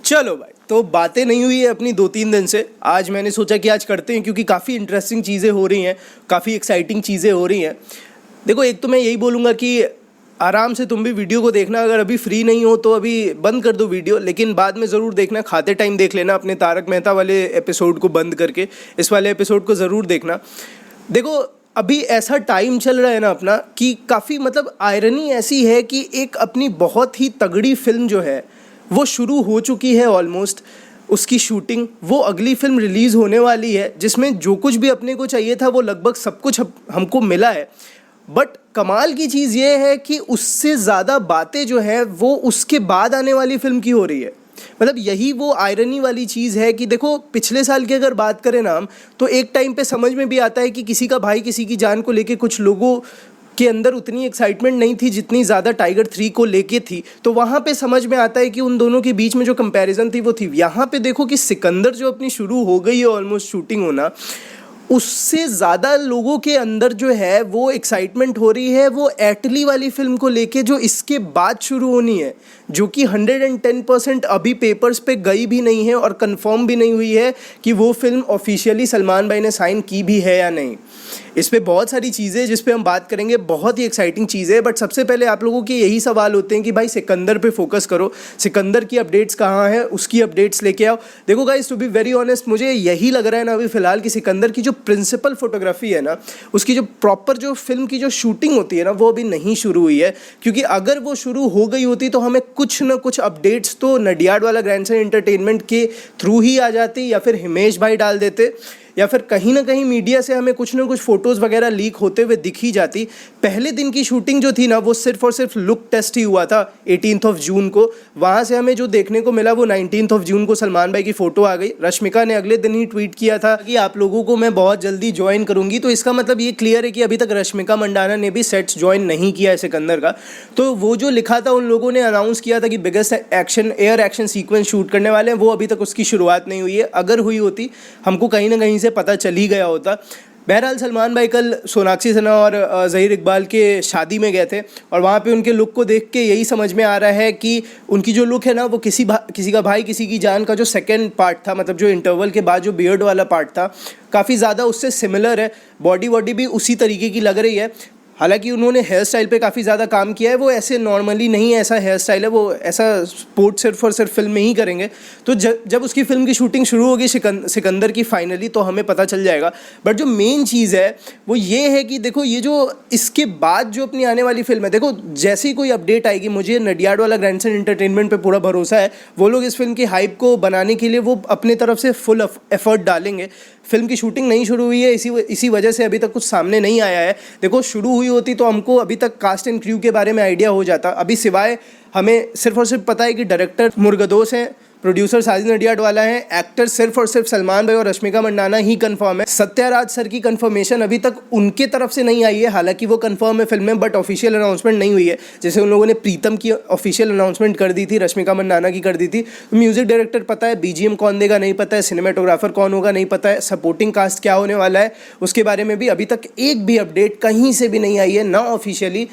चलो भाई, तो बातें नहीं हुई है अपनी 2-3 दिन से। आज मैंने सोचा कि आज करते हैं, क्योंकि काफ़ी इंटरेस्टिंग चीज़ें हो रही हैं, काफ़ी एक्साइटिंग चीज़ें हो रही हैं। देखो, एक तो मैं यही बोलूँगा कि आराम से तुम भी वीडियो को देखना। अगर अभी फ्री नहीं हो तो अभी बंद कर दो वीडियो, लेकिन बाद में ज़रूर देखना, खाते टाइम देख लेना। अपने तारक मेहता वाले एपिसोड को बंद करके इस वाले एपिसोड को ज़रूर देखना। देखो, अभी ऐसा टाइम चल रहा है ना अपना, कि काफ़ी मतलब आयरनी ऐसी है कि एक अपनी बहुत ही तगड़ी फिल्म जो है वो शुरू हो चुकी है ऑलमोस्ट। उसकी शूटिंग, वो अगली फिल्म रिलीज़ होने वाली है, जिसमें जो कुछ भी अपने को चाहिए था वो लगभग सब कुछ हमको मिला है। बट कमाल की चीज़ ये है कि उससे ज़्यादा बातें जो है वो उसके बाद आने वाली फिल्म की हो रही है। मतलब यही वो आयरनी वाली चीज़ है कि देखो, पिछले साल की अगर बात करें ना हम, तो एक टाइम पे समझ में भी आता है कि किसी का भाई किसी की जान को लेके कुछ लोगों के अंदर उतनी एक्साइटमेंट नहीं थी जितनी ज़्यादा टाइगर 3 को लेके थी। तो वहाँ पे समझ में आता है कि उन दोनों के बीच में जो कंपैरिजन थी वो थी। यहाँ पे देखो कि सिकंदर जो अपनी शुरू हो गई है ऑलमोस्ट शूटिंग होना, उससे ज़्यादा लोगों के अंदर जो है वो एक्साइटमेंट हो रही है वो एटली वाली फिल्म को लेके, जो इसके बाद शुरू होनी है, जो कि 110% अभी पेपर्स पे गई भी नहीं है और कंफर्म भी नहीं हुई है कि वो फिल्म ऑफिशियली सलमान भाई ने साइन की भी है या नहीं। इस पे बहुत सारी चीज़ें जिस पे हम बात करेंगे, बहुत ही एक्साइटिंग चीज़ है। बट सबसे पहले आप लोगों के यही सवाल होते हैं कि भाई सिकंदर पे फोकस करो, सिकंदर की अपडेट्स कहाँ हैं, उसकी अपडेट्स लेके आओ। देखो guys, to be very honest, मुझे यही लग रहा है ना अभी फ़िलहाल कि सिकंदर की जो प्रिंसिपल फोटोग्राफी है ना, उसकी जो प्रॉपर जो फिल्म की जो शूटिंग होती है ना, वो अभी नहीं शुरू हुई है। क्योंकि अगर वो शुरू हो गई होती तो हमें कुछ ना कुछ अपडेट्स तो नडियाड वाला ग्रैंडसन एंटरटेनमेंट के थ्रू ही आ जाती, या फिर हिमेश भाई डाल देते, या फिर कहीं ना कहीं मीडिया से हमें कुछ ना कुछ फ़ोटोज़ वगैरह लीक होते हुए दिख ही जाती। पहले दिन की शूटिंग जो थी ना, वो सिर्फ और सिर्फ लुक टेस्ट ही हुआ था 18 जून को। वहाँ से हमें जो देखने को मिला वो 19 जून को सलमान भाई की फ़ोटो आ गई। रश्मिका ने अगले दिन ही ट्वीट किया था कि आप लोगों को मैं बहुत जल्दी ज्वाइन करूँगी। तो इसका मतलब ये क्लियर है कि अभी तक रश्मिका मंडाना ने भी सेट्स ज्वाइन नहीं किया है सिकंदर का। तो वो जो लिखा था, उन लोगों ने अनाउंस किया था कि biggest action air action sequence shoot करने वाले हैं, वो अभी तक उसकी शुरुआत नहीं हुई है। अगर हुई होती हमको कहीं ना कहीं से पता चल ही गया होता। बहरहाल सलमान भाई कल सोनाक्षी सिन्हा और ज़हीर इकबाल के शादी में गए थे, और वहाँ पे उनके लुक को देख के यही समझ में आ रहा है कि उनकी जो लुक है ना, वो किसी का भाई किसी की जान का जो सेकंड पार्ट था, मतलब जो इंटरवल के बाद जो बियर्ड वाला पार्ट था, काफ़ी ज़्यादा उससे सिमिलर है। बॉडी भी उसी तरीके की लग रही है। हालांकि उन्होंने हेयर स्टाइल पे काफ़ी ज़्यादा काम किया है। वो ऐसे नॉर्मली नहीं ऐसा हेयर स्टाइल है, वो ऐसा स्पोर्ट सिर्फ और सिर्फ फिल्म में ही करेंगे। तो जब उसकी फिल्म की शूटिंग शुरू होगी सिकंदर की फाइनली, तो हमें पता चल जाएगा। बट जो मेन चीज़ है वो ये है कि देखो, ये जो इसके बाद जो अपनी आने वाली फिल्म है, देखो जैसे ही कोई अपडेट आएगी, मुझे नडियाड वाला ग्रैंडसन एंटरटेनमेंट पर पूरा भरोसा है। वो लोग इस फिल्म की हाइप को बनाने के लिए वो अपने तरफ से फुल एफर्ट डालेंगे। फिल्म की शूटिंग नहीं शुरू हुई है, इसी वजह से अभी तक कुछ सामने नहीं आया है। देखो, शुरू हुई होती तो हमको अभी तक कास्ट एंड क्रू के बारे में आइडिया हो जाता। अभी सिवाय हमें सिर्फ और सिर्फ पता है कि डायरेक्टर मुर्गदोस हैं, प्रोड्यूसर साजिद नडियाड वाला है, एक्टर सिर्फ और सिर्फ सलमान भाई और रश्मिका मंडाना ही कंफर्म है। सत्याराज सर की कंफर्मेशन अभी तक उनके तरफ से नहीं आई है, हालांकि वो कंफर्म है फिल्म में, बट ऑफिशियल अनाउंसमेंट नहीं हुई है। जैसे उन लोगों ने प्रीतम की ऑफिशियल अनाउंसमेंट कर दी थी, रश्मिका मंडाना की कर दी थी। तो म्यूजिक डायरेक्टर पता है, बीजीएम कौन देगा नहीं पता है, सिनेमाटोग्राफर कौन होगा नहीं पता है, सपोर्टिंग कास्ट क्या होने वाला है उसके बारे में भी अभी तक एक भी अपडेट कहीं से भी नहीं आई है, ना ऑफिशियली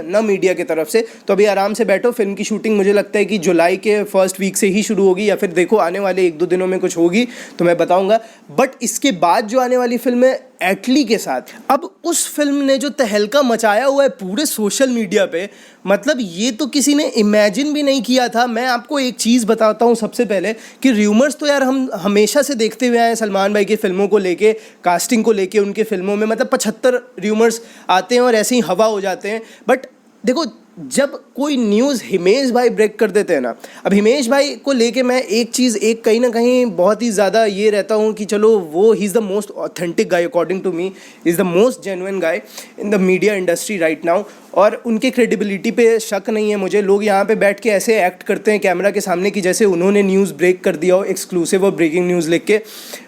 ना मीडिया की तरफ से। तो अभी आराम से बैठो। फिल्म की शूटिंग मुझे लगता है कि जुलाई के फर्स्ट वीक से ही शुरू होगी, या फिर देखो आने वाले 1-2 दिनों में कुछ होगी तो मैं बताऊंगा। बट इसके बाद जो आने वाली फिल्म है एटली के साथ, अब उस फिल्म ने जो तहलका मचाया हुआ है पूरे सोशल मीडिया पे, मतलब ये तो किसी ने इमेजिन भी नहीं किया था। मैं आपको एक चीज़ बताता हूँ सबसे पहले कि र्यूमर्स तो यार हम हमेशा से देखते हुए आए सलमान भाई की फिल्मों को लेके, कास्टिंग को लेके उनके फिल्मों में, मतलब 75 र्यूमर्स आते हैं और ऐसे ही हवा हो जाते हैं। बट देखो, जब कोई न्यूज़ हिमेश भाई ब्रेक कर देते हैं ना, अब हिमेश भाई को लेके मैं एक कहीं ना कहीं बहुत ही ज़्यादा ये रहता हूँ कि चलो, वो he is the most authentic guy according to me, is the most genuine guy in the media industry right now. और उनके क्रेडिबिलिटी पे शक नहीं है मुझे। लोग यहाँ पे बैठ के ऐसे एक्ट करते हैं कैमरा के सामने कि जैसे उन्होंने न्यूज़ ब्रेक कर दिया हो, एक्सक्लूसिव और ब्रेकिंग न्यूज़ लिख के।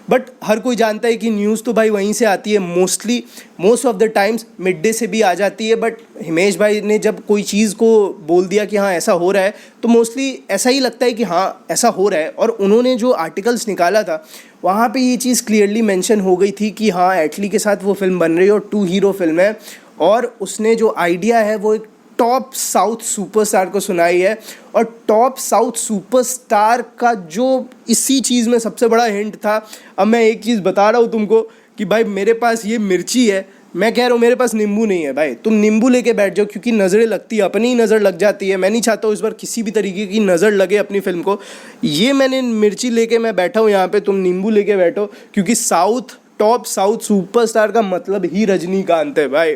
बट हर कोई जानता है कि न्यूज़ तो भाई वहीं से आती है, most of the times mid day से भी आ जाती है। बट हिमेश भाई ने जब कोई चीज़ को बोल दिया कि हाँ ऐसा हो रहा है, तो मोस्टली ऐसा ही लगता है कि हाँ ऐसा हो रहा है। और उन्होंने जो आर्टिकल्स निकाला था, वहाँ पे ये चीज़ क्लियरली मेंशन हो गई थी कि हाँ एटली के साथ वो फिल्म बन रही है और 2 हीरो फिल्म है। और उसने जो आइडिया है वो एक टॉप साउथ सुपरस्टार को सुनाई है। और टॉप साउथ सुपरस्टार का जो इसी चीज़ में सबसे बड़ा हिंट था, अब मैं एक चीज़ बता रहा हूँ तुमको कि भाई मेरे पास ये मिर्ची है, मैं कह रहा हूँ मेरे पास नींबू नहीं है भाई, तुम नींबू लेके बैठ जाओ, क्योंकि नज़रें लगती है, अपनी ही नज़र लग जाती है। मैं नहीं चाहता हूँ इस बार किसी भी तरीके की नज़र लगे अपनी फिल्म को। ये मैंने मिर्ची लेके मैं बैठा हूँ यहाँ पे, तुम नींबू लेके बैठो, क्योंकि टॉप साउथ सुपरस्टार का मतलब ही रजनीकांत है भाई।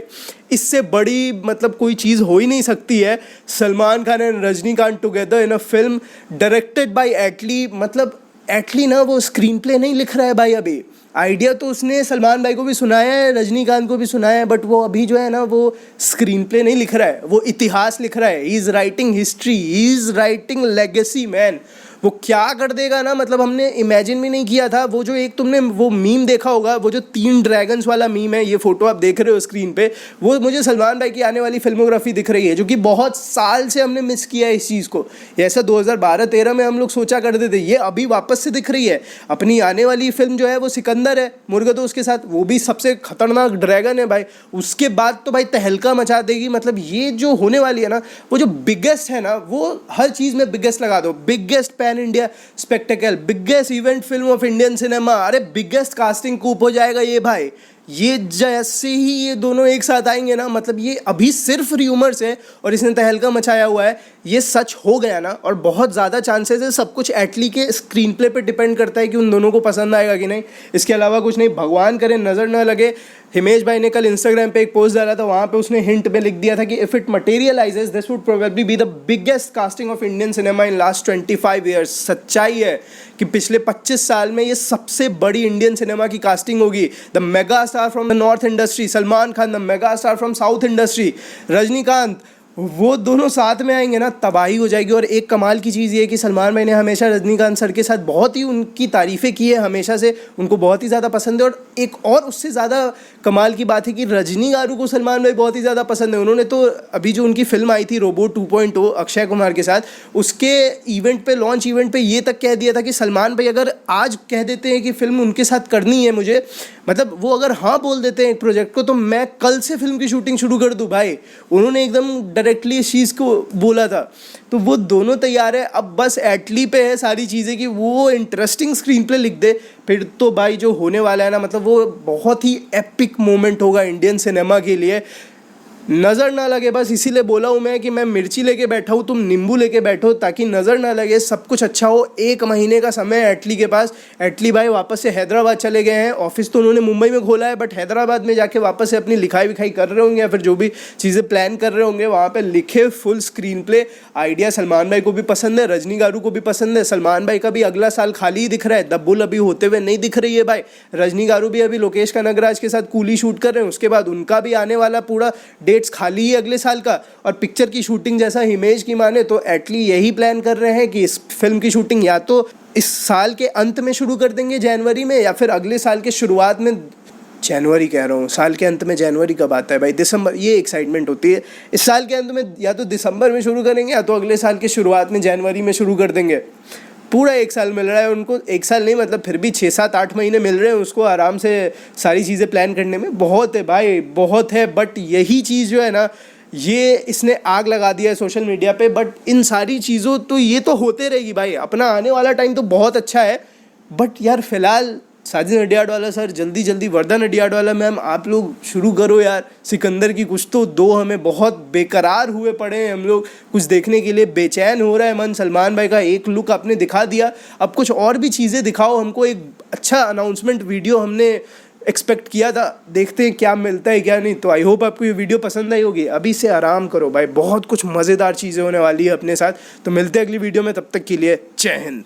इससे बड़ी मतलब कोई चीज़ हो ही नहीं सकती है। Salman Khan and Rajinikanth together in a film directed by Atlee. मतलब एटली ना वो स्क्रीन प्ले नहीं लिख रहा है भाई, अभी आइडिया तो उसने सलमान भाई को भी सुनाया है, रजनीकांत को भी सुनाया है, बट वो अभी जो है ना वो स्क्रीन प्ले नहीं लिख रहा है, वो इतिहास लिख रहा है। He is writing history, he is writing legacy man. वो क्या कर देगा ना, मतलब हमने इमेजिन भी नहीं किया था। वो जो एक तुमने वो मीम देखा होगा, वो जो 3 ड्रैगन्स वाला मीम है, ये फोटो आप देख रहे हो स्क्रीन पे, वो मुझे सलमान भाई की आने वाली फिल्मोग्राफी दिख रही है, जो कि बहुत साल से हमने मिस किया है इस चीज़ को। ऐसा 2012-13 में हम लोग सोचा करते थे, ये अभी वापस से दिख रही है। अपनी आने वाली फिल्म जो है वो सिकंदर है, मुर्गदोस के साथ, वो भी सबसे खतरनाक ड्रैगन है भाई। उसके बाद तो भाई तहलका मचा देगी। मतलब ये जो होने वाली है ना, वो जो बिगेस्ट है ना, वो हर चीज़ में बिगेस्ट लगा दो। Biggest pan India spectacle, biggest event film of Indian cinema, अरे बिगेस्ट कास्टिंग कूप हो जाएगा ये भाई। ये जैसे ही ये दोनों एक साथ आएंगे ना, मतलब ये अभी सिर्फ र्यूमर्स है और इसने तहलका मचाया हुआ है, ये सच हो गया ना, और बहुत ज़्यादा चांसेस है। सब कुछ एटली के स्क्रीन प्ले पे डिपेंड करता है कि उन दोनों को पसंद आएगा कि नहीं, इसके अलावा कुछ नहीं। भगवान करे नज़र न लगे। हिमेश भाई ने कल इंस्टाग्राम पे एक पोस्ट डाला था, वहाँ पे उसने हिंट में लिख दिया था कि if it materialises this would probably be the biggest casting of Indian cinema in last 25 years. सच्चाई है कि पिछले 25 साल में ये सबसे बड़ी इंडियन सिनेमा की कास्टिंग होगी। The mega star from the north industry Salman Khan, the mega star from south industry Rajinikanth, वो दोनों साथ में आएंगे ना, तबाही हो जाएगी। और एक कमाल की चीज़ ये है कि सलमान भाई ने हमेशा रजनीकांत सर के साथ बहुत ही उनकी तारीफ़ें की है, हमेशा से उनको बहुत ही ज़्यादा पसंद है। और एक और उससे ज़्यादा कमाल की बात है कि रजनी गारू को सलमान भाई बहुत ही ज़्यादा पसंद है। उन्होंने तो अभी जो उनकी फिल्म आई थी रोबोट 2.0 अक्षय कुमार के साथ, उसके इवेंट पे, लॉन्च इवेंट पे ये तक कह दिया था कि सलमान भाई अगर आज कह देते हैं कि फ़िल्म उनके साथ करनी है मुझे, मतलब वो अगर हाँ बोल देते हैं एक प्रोजेक्ट को, तो मैं कल से फिल्म की शूटिंग शुरू कर दूँ भाई। उन्होंने एकदम डायरेक्टली इस चीज़ को बोला था। तो वो दोनों तैयार है, अब बस एटली पे है सारी चीज़ें कि वो इंटरेस्टिंग स्क्रीन प्ले लिख दे। फिर तो भाई जो होने वाला है ना, मतलब वो बहुत ही एपिक मोमेंट होगा इंडियन सिनेमा के लिए। नज़र ना लगे, बस इसीलिए बोला हूँ मैं कि मैं मिर्ची लेके बैठा हूँ, तुम नींबू लेके बैठो, ताकि नज़र ना लगे, सब कुछ अच्छा हो। 1 महीने का समय है एटली के पास। एटली भाई वापस से हैदराबाद चले गए हैं। ऑफिस तो उन्होंने मुंबई में खोला है, बट हैदराबाद में जाके वापस से अपनी लिखाई विखाई कर रहे होंगे, या फिर जो भी चीज़ें प्लान कर रहे होंगे वहाँ पर लिखे full screen play. Idea Salman भाई को भी पसंद है, रजनी गारू को भी पसंद है। सलमान भाई का भी अगला साल खाली ही दिख रहा है, दब्बुल अभी होते हुए नहीं दिख रही है भाई। रजनी गारू भी अभी लोकेश कनगराज के साथ कूली शूट कर रहे हैं, उसके बाद उनका भी आने वाला पूरा डेट्स खाली है अगले साल का। और पिक्चर की शूटिंग जैसा हिमेश की माने तो एटली यही प्लान कर रहे हैं कि इस फिल्म की शूटिंग या तो इस साल के अंत में शुरू कर देंगे जनवरी में, या फिर अगले साल के शुरुआत में। जनवरी कह रहा हूँ, साल के अंत में जनवरी कब आता है भाई? दिसंबर। ये एक्साइटमेंट होती है। इस साल के अंत में या तो दिसंबर में शुरू करेंगे, या तो अगले साल के शुरुआत में जनवरी में शुरू कर देंगे। पूरा 1 साल मिल रहा है उनको। 1 साल नहीं, मतलब फिर भी 6-7-8 महीने मिल रहे हैं उसको आराम से सारी चीज़ें प्लान करने में। बहुत है भाई, बहुत है। बट यही चीज़ जो है ना, ये इसने आग लगा दिया है सोशल मीडिया पे। बट इन सारी चीज़ों तो ये तो होते रहेगी भाई। अपना आने वाला टाइम तो बहुत अच्छा है, बट यार फ़िलहाल साजिद नडियाडवाला सर, जल्दी जल्दी वर्धा नडियाडवाला मैम, आप लोग शुरू करो यार सिकंदर की कुछ तो दो हमें। बहुत बेकरार हुए पड़े हैं हम लोग, कुछ देखने के लिए बेचैन हो रहा है मन। सलमान भाई का एक लुक आपने दिखा दिया, अब कुछ और भी चीज़ें दिखाओ हमको। एक अच्छा अनाउंसमेंट वीडियो हमने एक्सपेक्ट किया था, देखते हैं क्या मिलता है क्या नहीं। तो आई होप आपको ये वीडियो पसंद आई होगी। अभी से आराम करो भाई, बहुत कुछ मज़ेदार चीज़ें होने वाली है अपने साथ। तो मिलते हैं अगली वीडियो में, तब तक के लिए जय हिंद।